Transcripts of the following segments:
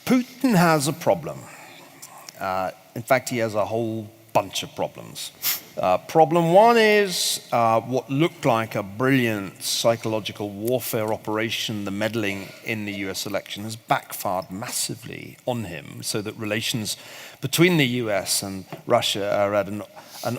Putin has a problem. In fact, he has a whole bunch of problems. Problem one is what looked like a brilliant psychological warfare operation, the meddling in the US election, has backfired massively on him, so that relations between the US and Russia are at an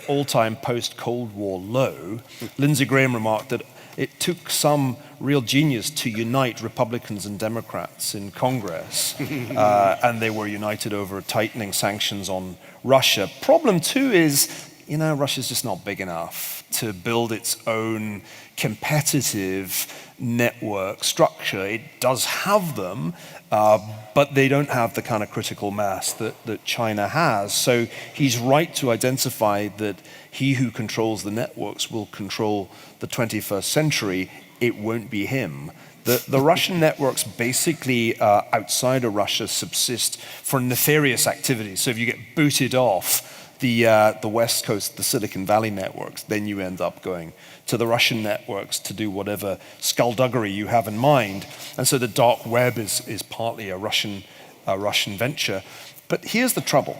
all-time post-Cold War low. Lindsey Graham remarked that it took some real genius to unite Republicans and Democrats in Congress, and they were united over tightening sanctions on Russia. Problem two is, Russia's just not big enough to build its own competitive network structure. It does have them, but they don't have the kind of critical mass that China has. So he's right to identify that he who controls the networks will control the 21st century. It won't be him. The Russian networks basically outside of Russia subsist for nefarious activities. So if you get booted off the West Coast, the Silicon Valley networks, then you end up going to the Russian networks to do whatever skullduggery you have in mind. And so the dark web is partly a Russian venture. But here's the trouble.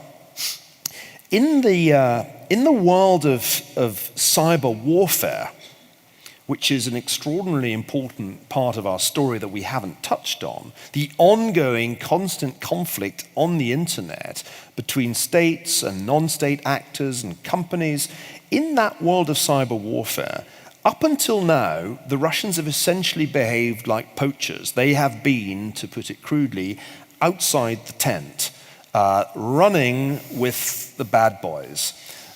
In the world of cyber warfare, which is an extraordinarily important part of our story that we haven't touched on, the ongoing constant conflict on the internet between states and non-state actors and companies, in that world of cyber warfare, up until now, the Russians have essentially behaved like poachers. They have been, to put it crudely, outside the tent, running with the bad boys.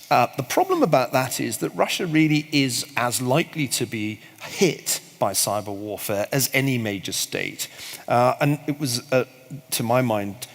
The problem about that is that Russia really is as likely to be hit by cyber warfare as any major state. And it was, to my mind,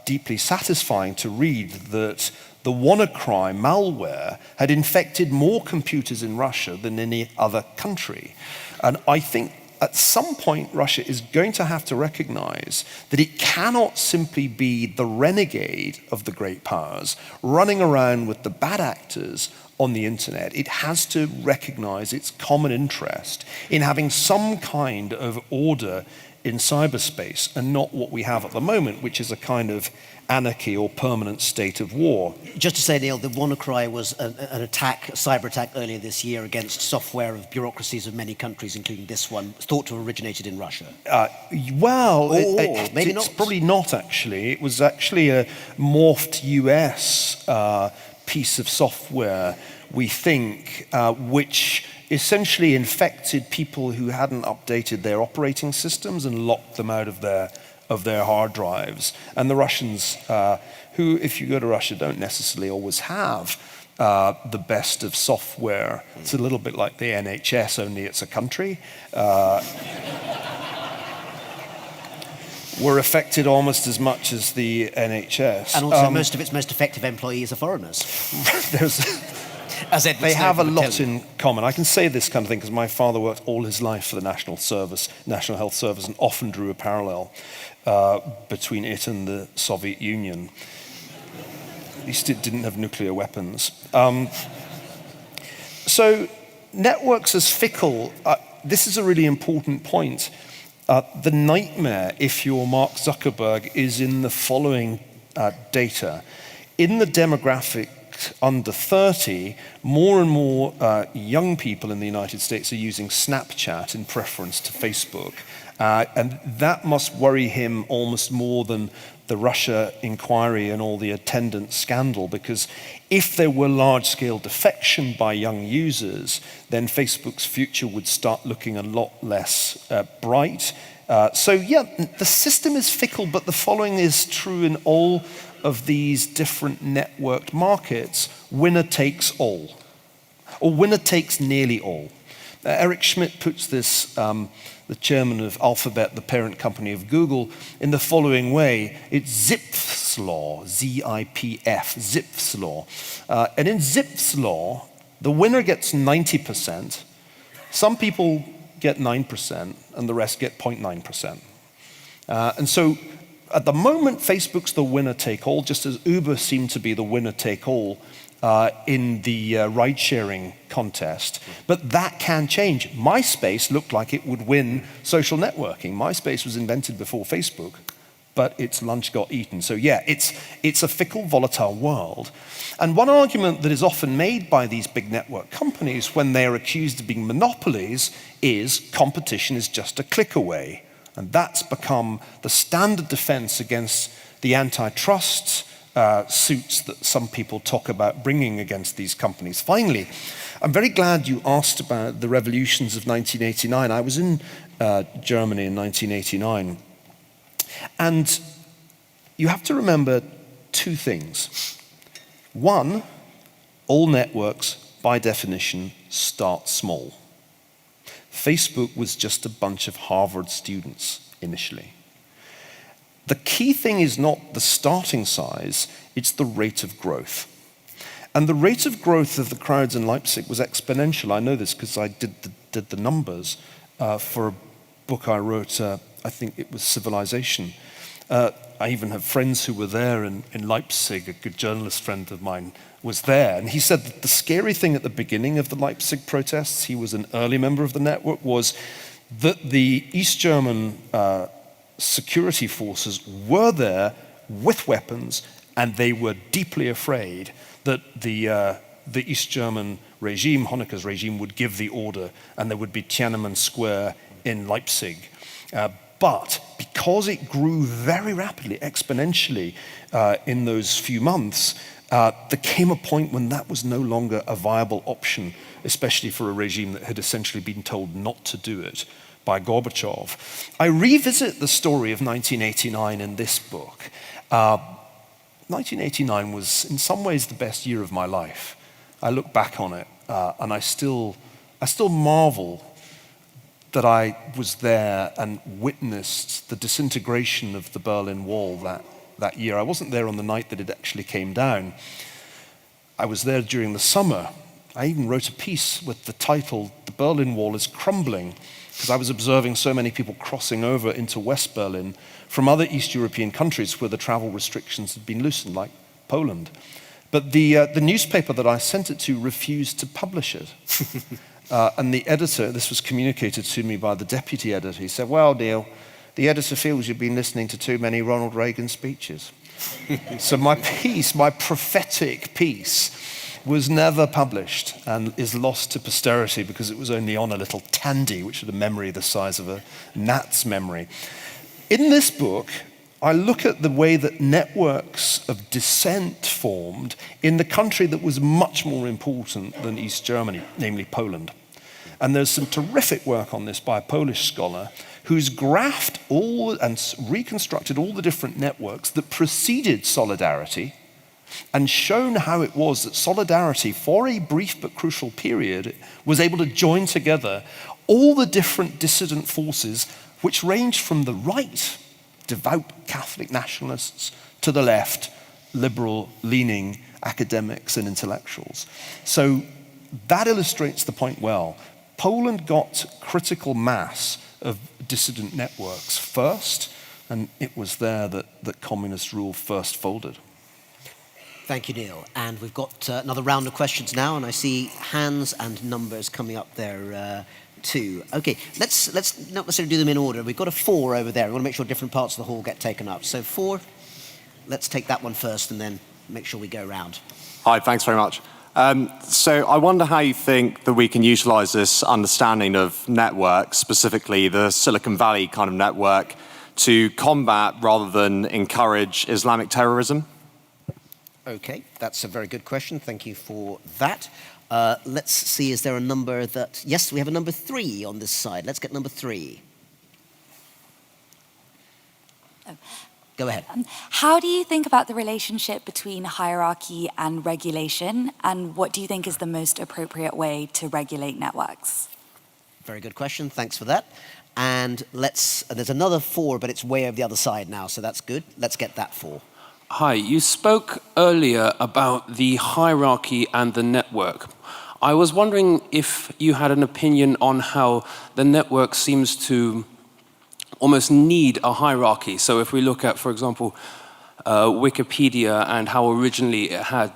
deeply satisfying to read that the WannaCry malware had infected more computers in Russia than any other country. And I think at some point, Russia is going to have to recognize that it cannot simply be the renegade of the great powers running around with the bad actors on the internet. It has to recognize its common interest in having some kind of order in cyberspace and not what we have at the moment, which is a kind of anarchy or permanent state of war. Just to say, Neil, the WannaCry was an attack, a cyber attack earlier this year against software of bureaucracies of many countries, including this one, thought to have originated in Russia. Maybe not. It's probably not, actually. It was actually a morphed US piece of software, we think, which essentially infected people who hadn't updated their operating systems and locked them out of their hard drives. And the Russians, who, if you go to Russia, don't necessarily always have the best of software. It's a little bit like the NHS, only it's a country. Were affected almost as much as the NHS. And also most of its most effective employees are foreigners. They have a lot in common. I can say this kind of thing because my father worked all his life for the National Health Service, and often drew a parallel between it and the Soviet Union. At least it didn't have nuclear weapons. So networks as fickle, this is a really important point. The nightmare, if you're Mark Zuckerberg, is in the following data. In the demographic under 30, more and more young people in the United States are using Snapchat in preference to Facebook. And that must worry him almost more than the Russia inquiry and all the attendant scandal, because if there were large-scale defection by young users, then Facebook's future would start looking a lot less bright. The system is fickle, but the following is true in all of these different networked markets: winner takes all, or winner takes nearly all. Eric Schmidt puts this, the chairman of Alphabet, the parent company of Google, in the following way. It's Zipf's law, Z-I-P-F, Zipf's law. And in Zipf's law, the winner gets 90%. Some people get 9%, and the rest get 0.9%. And so at the moment, Facebook's the winner-take-all, just as Uber seemed to be the winner-take-all in the ride-sharing contest. But that can change. MySpace looked like it would win social networking. MySpace was invented before Facebook. but its lunch got eaten. So yeah, it's a fickle, volatile world. And one argument that is often made by these big network companies when they are accused of being monopolies is competition is just a click away. And that's become the standard defense against the antitrust suits that some people talk about bringing against these companies. Finally, I'm very glad you asked about the revolutions of 1989. I was in Germany in 1989. And you have to remember two things. One, all networks, by definition, start small. Facebook was just a bunch of Harvard students initially. The key thing is not the starting size, it's the rate of growth. And the rate of growth of the crowds in Leipzig was exponential. I know this because I did the numbers for a book I wrote, I think it was Civilization. I even have friends who were there in Leipzig. A good journalist friend of mine was there. And he said that the scary thing at the beginning of the Leipzig protests, he was an early member of the network, was that the East German security forces were there with weapons, and they were deeply afraid that the East German regime, Honecker's regime, would give the order and there would be Tiananmen Square in Leipzig. But because it grew very rapidly, exponentially in those few months, there came a point when that was no longer a viable option, especially for a regime that had essentially been told not to do it by Gorbachev. I revisit the story of 1989 in this book. 1989 was in some ways the best year of my life. I look back on it and I still marvel that I was there and witnessed the disintegration of the Berlin Wall that year. I wasn't there on the night that it actually came down. I was there during the summer. I even wrote a piece with the title, "The Berlin Wall is Crumbling," because I was observing so many people crossing over into West Berlin from other East European countries where the travel restrictions had been loosened, like Poland. But the newspaper that I sent it to refused to publish it. And the editor, this was communicated to me by the deputy editor, he said, "Well, Neil, the editor feels you've been listening to too many Ronald Reagan speeches." So my piece, my prophetic piece, was never published and is lost to posterity because it was only on a little Tandy, which had a memory the size of a gnat's memory. In this book, I look at the way that networks of dissent formed in the country that was much more important than East Germany, namely Poland. And there's some terrific work on this by a Polish scholar who's graphed all and reconstructed all the different networks that preceded Solidarity and shown how it was that Solidarity, for a brief but crucial period, was able to join together all the different dissident forces which ranged from the right, devout Catholic nationalists, to the left, liberal-leaning academics and intellectuals. So that illustrates the point well. Poland got critical mass of dissident networks first, and it was there that communist rule first folded. Thank you, Neil. And we've got another round of questions now, and I see hands and numbers coming up there too. Okay, let's not necessarily do them in order. We've got a 4 over there. We want to make sure different parts of the hall get taken up. So 4, let's take that one first and then make sure we go around. Hi, thanks very much. So I wonder how you think that we can utilize this understanding of networks, specifically the Silicon Valley kind of network, to combat rather than encourage Islamic terrorism? Okay, that's a very good question. Thank you for that. Let's see, is there a number that... Yes, we have a number 3 on this side. Let's get number 3. Oh. Go ahead. How do you think about the relationship between hierarchy and regulation, and what do you think is the most appropriate way to regulate networks? Very good question. Thanks for that. And there's another 4, but it's way over the other side now, so that's good. Let's get that 4. Hi, you spoke earlier about the hierarchy and the network. I was wondering if you had an opinion on how the network seems to almost need a hierarchy. So if we look at, for example, Wikipedia and how originally it had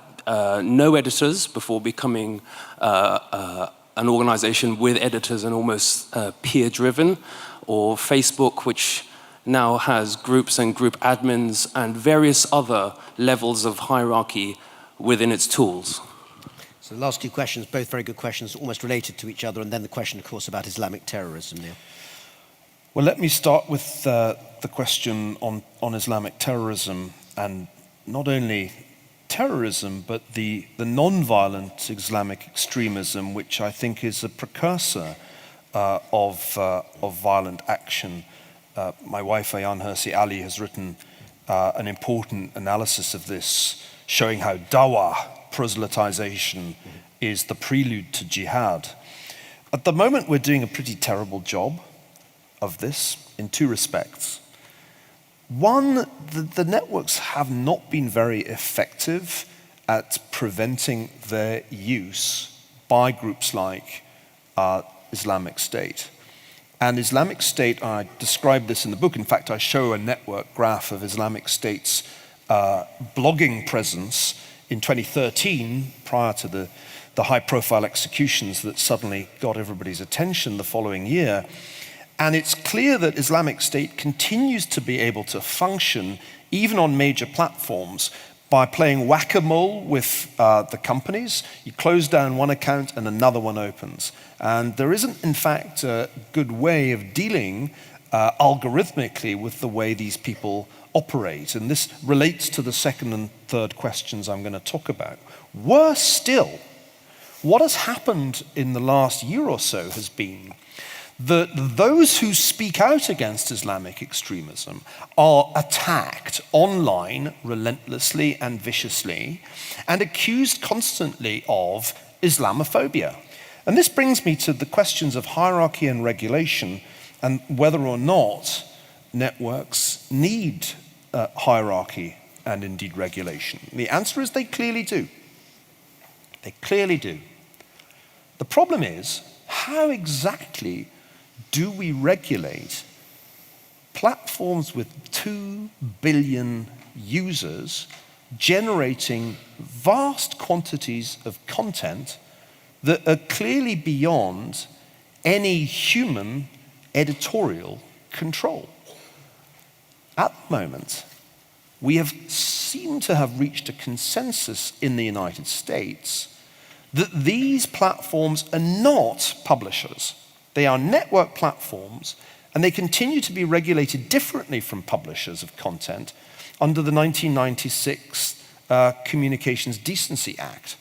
no editors before becoming an organization with editors and almost peer-driven, or Facebook, which now has groups and group admins and various other levels of hierarchy within its tools? So the last two questions, both very good questions, almost related to each other, and then the question, of course, about Islamic terrorism, Neil. Well, let me start with the question on Islamic terrorism, and not only terrorism, but the non-violent Islamic extremism, which I think is a precursor of violent action. My wife, Ayaan Hirsi Ali, has written an important analysis of this, showing how dawah, proselytization, is the prelude to jihad. At the moment, we're doing a pretty terrible job of this in two respects. One, the networks have not been very effective at preventing their use by groups like Islamic State. And Islamic State, I describe this in the book, in fact I show a network graph of Islamic State's blogging presence in 2013, prior to the high-profile executions that suddenly got everybody's attention the following year. And it's clear that Islamic State continues to be able to function, even on major platforms, by playing whack-a-mole with the companies. You close down one account and another one opens. And there isn't, in fact, a good way of dealing algorithmically with the way these people operate. And this relates to the second and third questions I'm going to talk about. Worse still, what has happened in the last year or so has been that those who speak out against Islamic extremism are attacked online relentlessly and viciously and accused constantly of Islamophobia. And this brings me to the questions of hierarchy and regulation and whether or not networks need hierarchy and indeed regulation. The answer is they clearly do. They clearly do. The problem is, how exactly do we regulate platforms with 2 billion users generating vast quantities of content that are clearly beyond any human editorial control? At the moment, we have seemed to have reached a consensus in the United States that these platforms are not publishers. They are network platforms, and they continue to be regulated differently from publishers of content under the 1996 Communications Decency Act.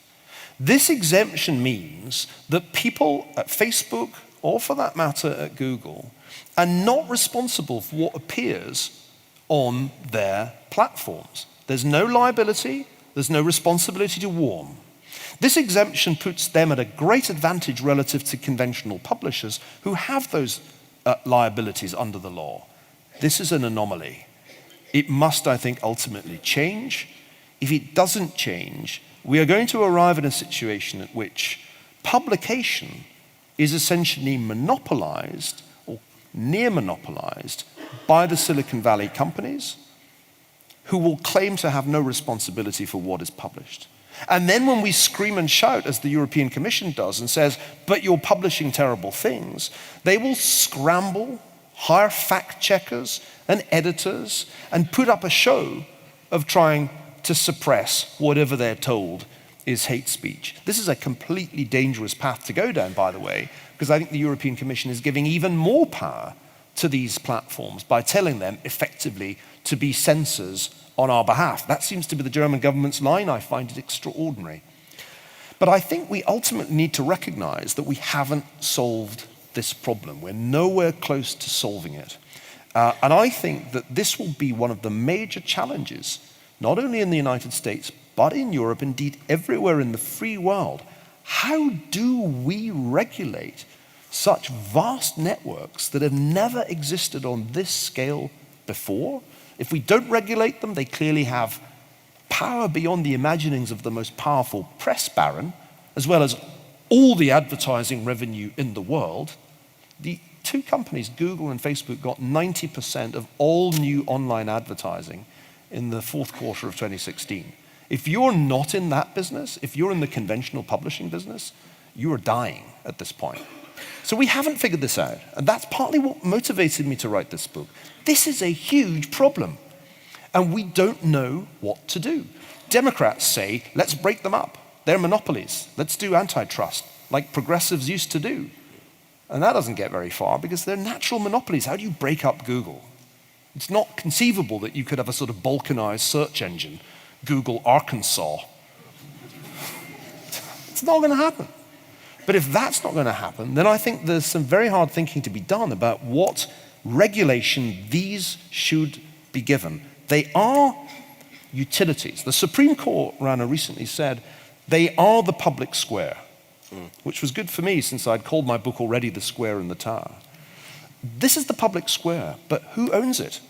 This exemption means that people at Facebook, or for that matter at Google, are not responsible for what appears on their platforms. There's no liability, there's no responsibility to warn. This exemption puts them at a great advantage relative to conventional publishers who have those liabilities under the law. This is an anomaly. It must, I think, ultimately change. If it doesn't change, we are going to arrive in a situation at which publication is essentially monopolized or near monopolized by the Silicon Valley companies who will claim to have no responsibility for what is published. And then when we scream and shout, as the European Commission does, and says, but you're publishing terrible things, they will scramble, hire fact checkers and editors, and put up a show of trying to suppress whatever they're told is hate speech. This is a completely dangerous path to go down, by the way, because I think the European Commission is giving even more power to these platforms by telling them effectively to be censors on our behalf. That seems to be the German government's line. I find it extraordinary. But I think we ultimately need to recognize that we haven't solved this problem. We're nowhere close to solving it. And I think that this will be one of the major challenges, not only in the United States, but in Europe, indeed everywhere in the free world. How do we regulate such vast networks that have never existed on this scale before? If we don't regulate them, they clearly have power beyond the imaginings of the most powerful press baron, as well as all the advertising revenue in the world. The two companies, Google and Facebook, got 90% of all new online advertising in the fourth quarter of 2016. If you're not in that business, if you're in the conventional publishing business, you are dying at this point. So we haven't figured this out. And that's partly what motivated me to write this book. This is a huge problem. And we don't know what to do. Democrats say, let's break them up. They're monopolies. Let's do antitrust, like progressives used to do. And that doesn't get very far because they're natural monopolies. How do you break up Google? It's not conceivable that you could have a sort of balkanized search engine, Google Arkansas. It's not going to happen. But if that's not going to happen, then I think there's some very hard thinking to be done about what regulation these should be given. They are utilities. The Supreme Court, Rana, recently said they are the public square, which was good for me since I'd called my book already The Square and the Tower. This is the public square, but who owns it?